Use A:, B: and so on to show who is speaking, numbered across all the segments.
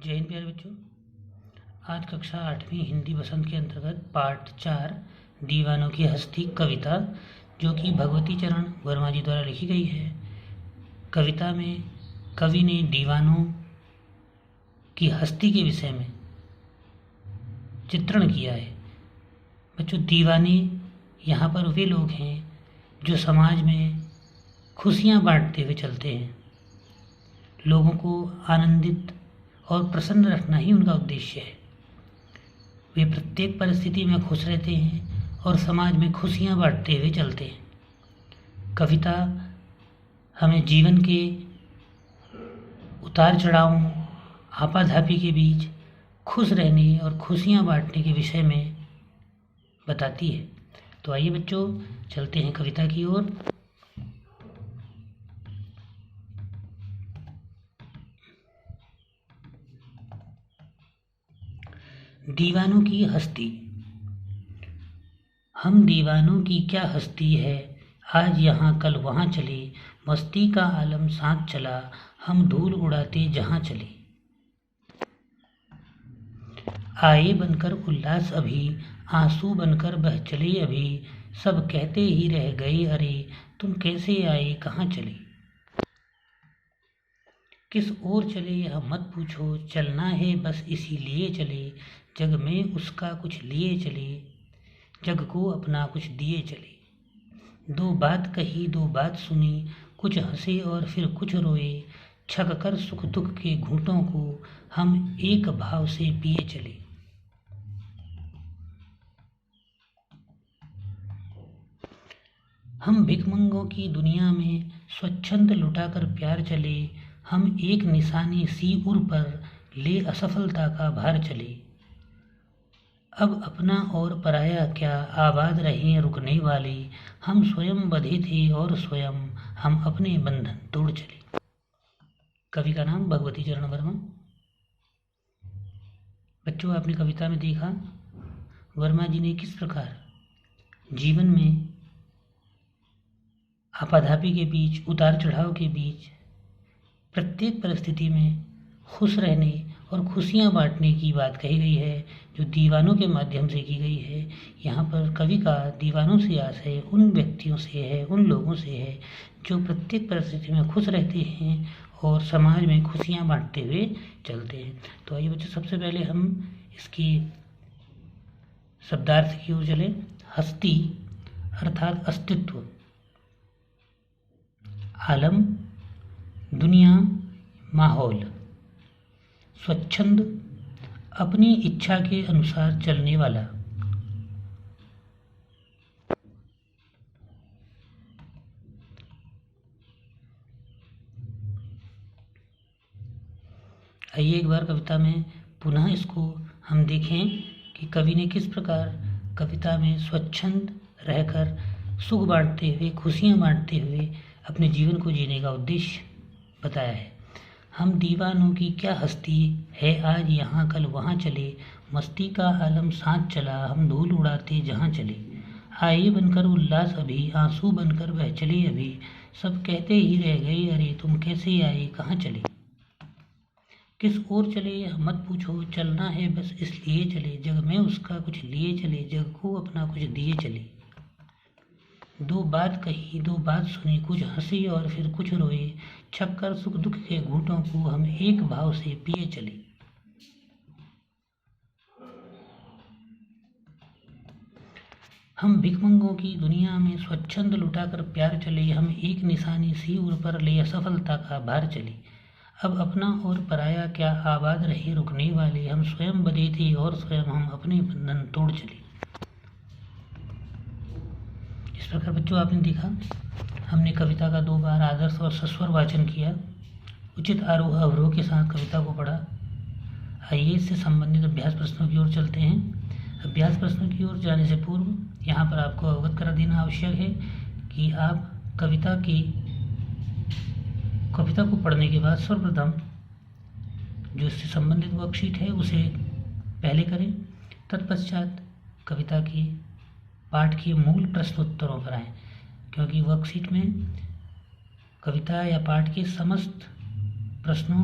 A: जय हिंद प्यारे बच्चों। आज कक्षा 8वीं हिंदी बसंत के अंतर्गत पाठ 4 दीवानों की हस्ती कविता, जो कि भगवती चरण वर्मा जी द्वारा लिखी गई है। कविता में कवि ने दीवानों की हस्ती के विषय में चित्रण किया है। बच्चों, दीवाने यहाँ पर वे लोग हैं जो समाज में खुशियाँ बांटते हुए चलते हैं। लोगों को आनंदित और प्रसन्न रखना ही उनका उद्देश्य है। वे प्रत्येक परिस्थिति में खुश रहते हैं और समाज में खुशियाँ बांटते हुए चलते हैं। कविता हमें जीवन के उतार चढ़ावों, आपाधापी के बीच खुश रहने और खुशियाँ बांटने के विषय में बताती है। तो आइए बच्चों, चलते हैं कविता की ओर। दीवानों की हस्ती। हम दीवानों की क्या हस्ती है, आज यहाँ कल वहाँ चले, मस्ती का आलम साथ चला, हम धूल उड़ाते जहाँ चले। आए बनकर उल्लास अभी, आंसू बनकर बह चले अभी, सब कहते ही रह गए अरे, तुम कैसे आए कहाँ चले। किस ओर चले यह मत पूछो, चलना है बस इसीलिए चले, जग में उसका कुछ लिए चले, जग को अपना कुछ दिए चले। दो बात कही दो बात सुनी, कुछ हंसे और फिर कुछ रोए, छक कर सुख दुख के घूंटों को हम एक भाव से पिए चले। हम भिखमंगों की दुनिया में स्वच्छंद लुटाकर प्यार चले, हम एक निशानी सी उर पर ले असफलता का भार चले। अब अपना और पराया क्या, आबाद रहे रुकने वाले, हम स्वयं बंधे थे और स्वयं हम अपने बंधन तोड़ चले। कवि का नाम भगवती चरण वर्मा। बच्चों, आपने कविता में देखा वर्मा जी ने किस प्रकार जीवन में आपाधापी के बीच, उतार चढ़ाव के बीच प्रत्येक परिस्थिति में खुश रहने और खुशियाँ बांटने की बात कही गई है, जो दीवानों के माध्यम से की गई है। यहाँ पर कवि का दीवानों से आशय उन व्यक्तियों से है, उन लोगों से है जो प्रत्येक परिस्थिति में खुश रहते हैं और समाज में खुशियाँ बांटते हुए चलते हैं। तो आइए बच्चों, सबसे पहले हम इसकी शब्दार्थ की ओर चले। हस्ती अर्थात अस्तित्व, आलम दुनिया, माहौल, स्वच्छंद अपनी इच्छा के अनुसार चलने वाला, आइए एक बार कविता में पुनः इसको हम देखें कि कवि ने किस प्रकार कविता में स्वच्छंद रहकर सुख बांटते हुए, खुशियाँ बांटते हुए अपने जीवन को जीने का उद्देश्य बताया है। हम दीवानों की क्या हस्ती है, आज यहाँ कल वहाँ चले, मस्ती का आलम साथ चला, हम धूल उड़ाते जहाँ चले। आए बनकर उल्लास अभी, आंसू बनकर बह चले अभी, सब कहते ही रह गए अरे, तुम कैसे आए कहाँ चले। किस ओर चले यह मत पूछो, चलना है बस इसलिए चले, जग में उसका कुछ लिए चले, जग को अपना कुछ दिए चले। दो बात कही दो बात सुनी, कुछ हंसी और फिर कुछ रोए, छप कर सुख दुख के घूंटों को हम एक भाव से पिए चले। हम भिखमंगों की दुनिया में स्वच्छंद लुटाकर प्यार चले, हम एक निशानी सी उर पर ले असफलता का भार चले। अब अपना और पराया क्या, आबाद रहे रुकने वाले, हम स्वयं बंधे थे और स्वयं हम अपने बंधन तोड़ चले। इस प्रकार बच्चों, आपने देखा हमने कविता का 2 बार आदर्श और सस्वर वाचन किया, उचित आरोह अवरोह के साथ कविता को पढ़ा। आइए इससे संबंधित अभ्यास प्रश्नों की ओर चलते हैं। अभ्यास प्रश्नों की ओर जाने से पूर्व यहाँ पर आपको अवगत करा देना आवश्यक है कि आप कविता को पढ़ने के बाद सर्वप्रथम जो इससे संबंधित वर्कशीट है उसे पहले करें, तत्पश्चात कविता की पाठ के मूल प्रश्नोत्तरों पर आएँ, क्योंकि वर्कशीट में कविता या पाठ के समस्त प्रश्नों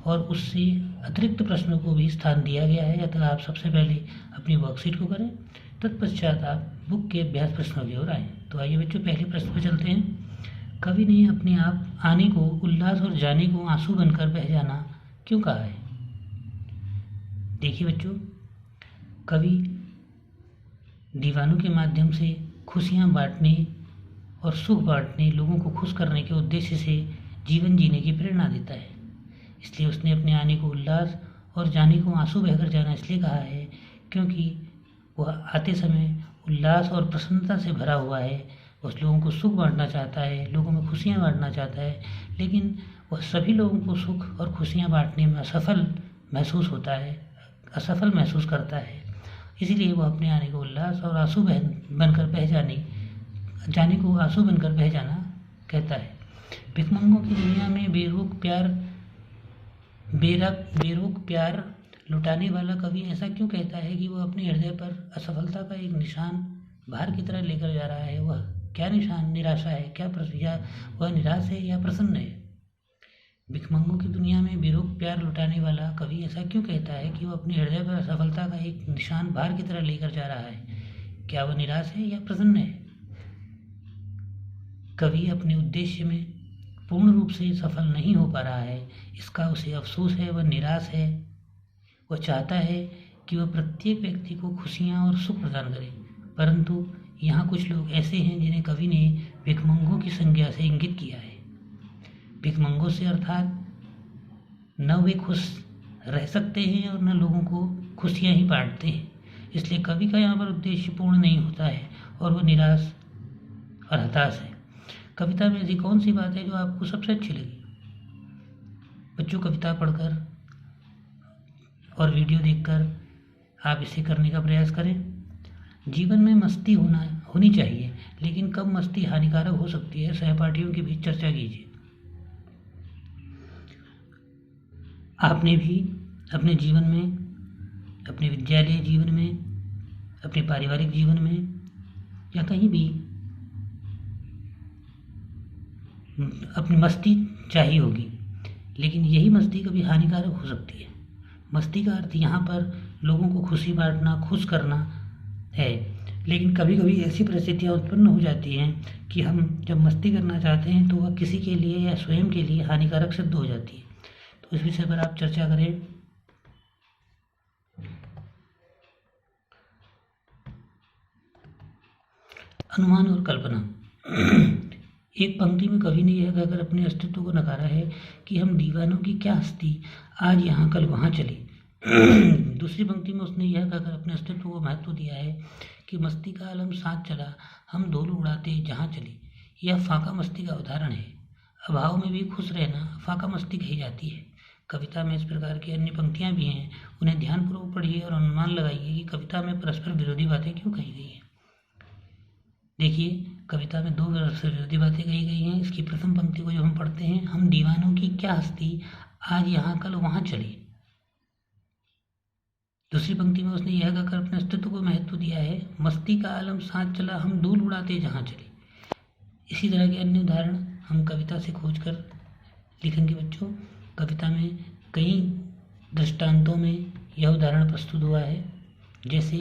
A: और उससे अतिरिक्त प्रश्नों को भी स्थान दिया गया है। अतः आप सबसे पहले अपनी वर्कशीट को करें, तत्पश्चात आप बुक के अभ्यास प्रश्नों की ओर आएँ। तो आइए बच्चों, पहले प्रश्न पर चलते हैं। कवि ने अपने आप आने को उल्लास और जाने को आंसू बनकर बह जाना क्यों कहा है? देखिए बच्चों, कवि दीवानों के माध्यम से खुशियाँ बांटने और सुख बांटने, लोगों को खुश करने के उद्देश्य से जीवन जीने की प्रेरणा देता है। इसलिए उसने अपने आने को उल्लास और जाने को आंसू बहकर जाना इसलिए कहा है क्योंकि वह आते समय उल्लास और प्रसन्नता से भरा हुआ है। उस लोगों को सुख बांटना चाहता है, लोगों में खुशियाँ बांटना चाहता है, लेकिन वह सभी लोगों को सुख और खुशियाँ बांटने में असफल महसूस करता है। इसीलिए वह अपने आने को उल्लास और जाने को आंसू बनकर बह जाना कहता है। भिखमंगों की दुनिया में बेरोक प्यार लुटाने वाला कवि ऐसा क्यों कहता है कि वह अपने हृदय पर असफलता का एक निशान भार की तरह लेकर जा रहा है? वह क्या निशान? निराशा है क्या? वह निराश है या प्रसन्न है? भिखमंगों की दुनिया में बेरोक प्यार लुटाने वाला कवि ऐसा क्यों कहता है कि वह अपने हृदय पर असफलता का एक निशान भार की तरह लेकर जा रहा है? क्या वह निराश है या प्रसन्न है? कवि अपने उद्देश्य में पूर्ण रूप से सफल नहीं हो पा रहा है, इसका उसे अफसोस है। वह निराश है। वह चाहता है कि वह प्रत्येक व्यक्ति को खुशियाँ और सुख प्रदान करे, परंतु यहाँ कुछ लोग ऐसे हैं जिन्हें कवि ने भिखमंगों की संज्ञा से इंगित किया है। भिखमंगों से अर्थात न वे खुश रह सकते हैं और न लोगों को खुशियाँ ही बांटते हैं। इसलिए कवि का यहाँ पर उद्देश्य पूर्ण नहीं होता है और वह निराश और हताश है। कविता में ऐसी कौन सी बात है जो आपको सबसे अच्छी लगी? बच्चों, कविता पढ़कर और वीडियो देखकर आप इसे करने का प्रयास करें। जीवन में मस्ती होनी चाहिए, लेकिन कब मस्ती हानिकारक हो सकती है, सहपाठियों के बीच चर्चा कीजिए। आपने भी अपने जीवन में, अपने विद्यालय जीवन में, अपने पारिवारिक जीवन में या कहीं भी अपनी मस्ती चाहिए होगी, लेकिन यही मस्ती कभी हानिकारक हो सकती है। मस्ती का अर्थ यहाँ पर लोगों को खुशी बांटना, खुश करना है, लेकिन कभी कभी ऐसी परिस्थितियाँ उत्पन्न हो जाती हैं कि हम जब मस्ती करना चाहते हैं तो वह किसी के लिए या स्वयं के लिए हानिकारक सिद्ध हो जाती है। तो इस विषय पर आप चर्चा करें। अनुमान और कल्पना। एक पंक्ति में कवि ने यह कहकर अपने अस्तित्व को नकारा है कि हम दीवानों की क्या हस्ती, आज यहाँ कल वहाँ चली। दूसरी पंक्ति में उसने यह कहकर अपने अस्तित्व को महत्व दिया है कि मस्ती का आलम साथ चला, हम धूल उड़ाते जहाँ चली। यह फाका मस्ती का उदाहरण है। अभाव में भी खुश रहना फाका मस्ती कही जाती है। कविता में इस प्रकार की अन्य पंक्तियाँ भी हैं, उन्हें ध्यानपूर्वक पढ़िए और अनुमान लगाइए कि कविता में परस्पर विरोधी बातें क्यों कही गई हैं। देखिए, कविता में दो परस्पर विरोधी बातें कही गई हैं। इसकी प्रथम पंक्ति को जब हम पढ़ते हैं, हम दीवानों की क्या हस्ती, आज यहाँ कल वहाँ चली। दूसरी पंक्ति में उसने यह कहकर अपने अस्तित्व को महत्व दिया है, मस्ती का आलम साथ चला, हम धूल उड़ाते जहाँ चले। इसी तरह के अन्य उदाहरण हम कविता से खोज कर लिखेंगे। बच्चों, कविता में कई दृष्टांतों में यह उदाहरण प्रस्तुत हुआ है, जैसे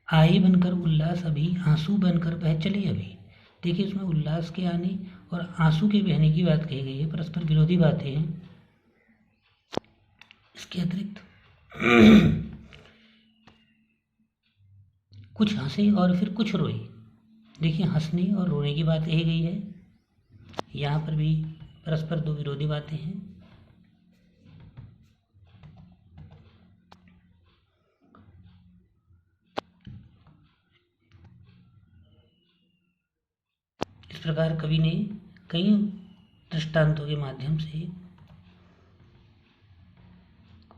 A: आए बनकर उल्लास अभी, आंसू बनकर बह चले अभी। देखिए, इसमें उल्लास के आने और आंसू के बहने की बात कही गई है, परस्पर विरोधी बातें हैं। इसके अतिरिक्त कुछ हंसे और फिर कुछ रोए। देखिए, हंसने और रोने की बात कही गई है। यहाँ पर भी परस्पर दो विरोधी बातें हैं। इस प्रकार कवि ने कई दृष्टांतों के माध्यम से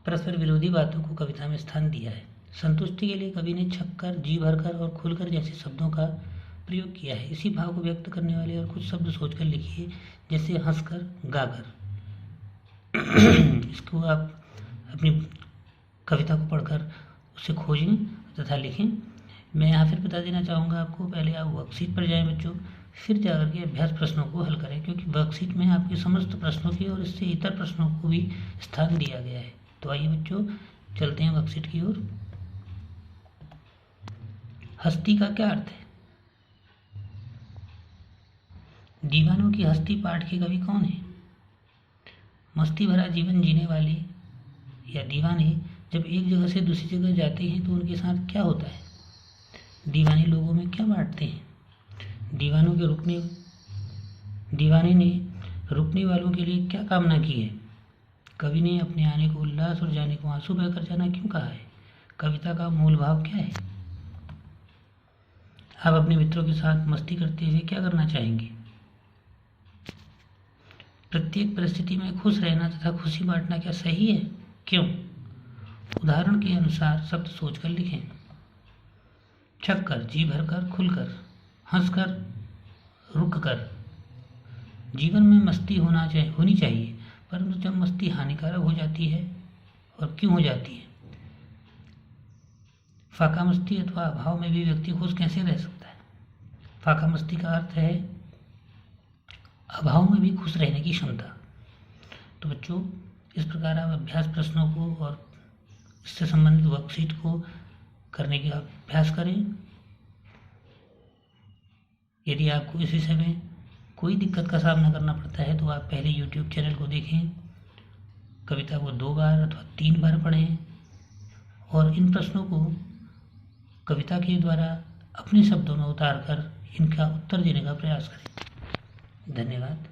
A: परस्पर विरोधी बातों को कविता में स्थान दिया है। संतुष्टि के लिए कवि ने छक्कर, जी भरकर और खुलकर जैसे शब्दों का प्रयोग किया है। इसी भाव को व्यक्त करने वाले और कुछ शब्द सोचकर लिखिए, जैसे हंसकर, गाकर। इसको आप अपनी कविता को पढ़कर उसे खोजें तथा लिखें। मैं यहाँ फिर बता देना चाहूँगा आपको, पहले आप वर्कशीट पर जाएं बच्चों। फिर जाकर के अभ्यास प्रश्नों को हल करें, क्योंकि वर्कशीट में आपके समस्त प्रश्नों की और इससे इतर प्रश्नों को भी स्थान दिया गया है। तो आइए बच्चों चलते हैं वर्कशीट की ओर। हस्ती का क्या अर्थ है? दीवानों की हस्ती पाठ के कवि कौन है? मस्ती भरा जीवन जीने वाले या दीवाने जब एक जगह से दूसरी जगह जाते हैं तो उनके साथ क्या होता है? दीवाने लोगों में क्या बांटते हैं? दीवाने ने रुकने वालों के लिए क्या कामना की है? कवि ने अपने आने को उल्लास और जाने को आंसू बहकर जाना क्यों कहा है? कविता का मूल भाव क्या है? आप अपने मित्रों के साथ मस्ती करते हुए क्या करना चाहेंगे? प्रत्येक परिस्थिति में खुश रहना तथा खुशी बांटना क्या सही है? क्यों? उदाहरण के अनुसार शब्द सोचकर लिखें। छक कर, जी भरकर, खुलकर, हंसकर, रुककर। जीवन में मस्ती होनी चाहिए, परंतु जब मस्ती हानिकारक हो जाती है और क्यों हो जाती है? फाका मस्ती अथवा अभाव में भी व्यक्ति खुश कैसे रह सकता है? फाका मस्ती का अर्थ है अभाव में भी खुश रहने की क्षमता। तो बच्चों इस प्रकार आप अभ्यास प्रश्नों को और इससे संबंधित वर्कशीट को करने का अभ्यास करें। यदि आपको इस विषय में कोई दिक्कत का सामना करना पड़ता है तो आप पहले YouTube चैनल को देखें, कविता को 2 बार अथवा 3 बार पढ़ें और इन प्रश्नों को कविता के द्वारा अपने शब्दों में उतार कर इनका उत्तर देने का प्रयास करें। धन्यवाद।